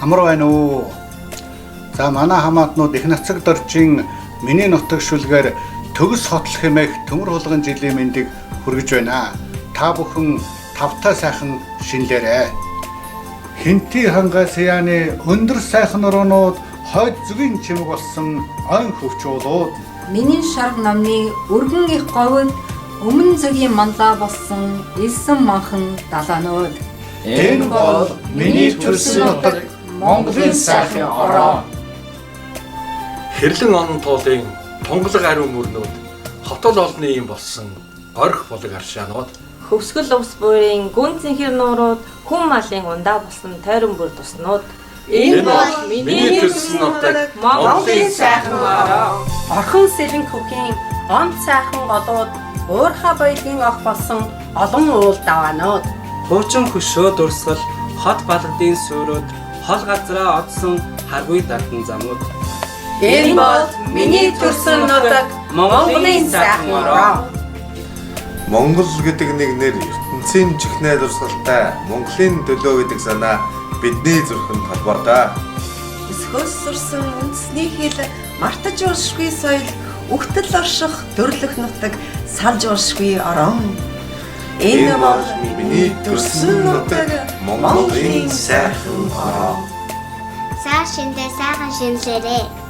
Амар байна уу? За манай хамаатнууд их нацаг доржин миний нутаг шүлгээр төгс хотл хэмээх төмөр хулган жилийн мэндийг хүргэж байна. Та бүхэн тавтай сайхан шинлээрэй. Хинти хангай саяны өндөр сайхан нуруунууд хойд зүгийн чимэг болсон ойн хөвчүүлүүд. Миний шарг намны өргөн их говьд өмнө зүгийн мандаа болсон элсэн манхан далаанууд. Энэ бол миний төрсөн нутаг Монголын сайхан ороо. Хэрлэн онон туулын тунгалаг ариун мөрнүүд хотол олны юм болсон орх болог аршаанууд. Хөвсгөл ус буурын гүн цэнхэр нуурууд хүн малын ундаа болсон тойрон бүр туснууд. Энэ бол миний төрсөн нутаг Монголын сайхан ороо. Орхон сэлэн хөхийн онц сайхан голууд уурхай баялагын ох болсон олон уул даваанууд. Хуучин хөшөө дурсгал хот балгадын сүрүүд хол газраа одсон харгүй дардан замууд. Энэ бол миний төрсөн нутаг Монголын сайхан ороо. Монгол гэдэг нэг нэр ертөнцийн чихнээ дурсгалтай Монголын төлөө гэдэг санаа бидний зүрхэнд холбоотой. Өсгөөс сурсан үндэсний хэл мартаж уршгүй соёл өгтөл орших дөрлөх нутаг салж уршгүй орон. Энэ бол миний төрсөн нутаг Монголын сайхан ороо. Сайхан шиндээ сайхан шинлээрээ.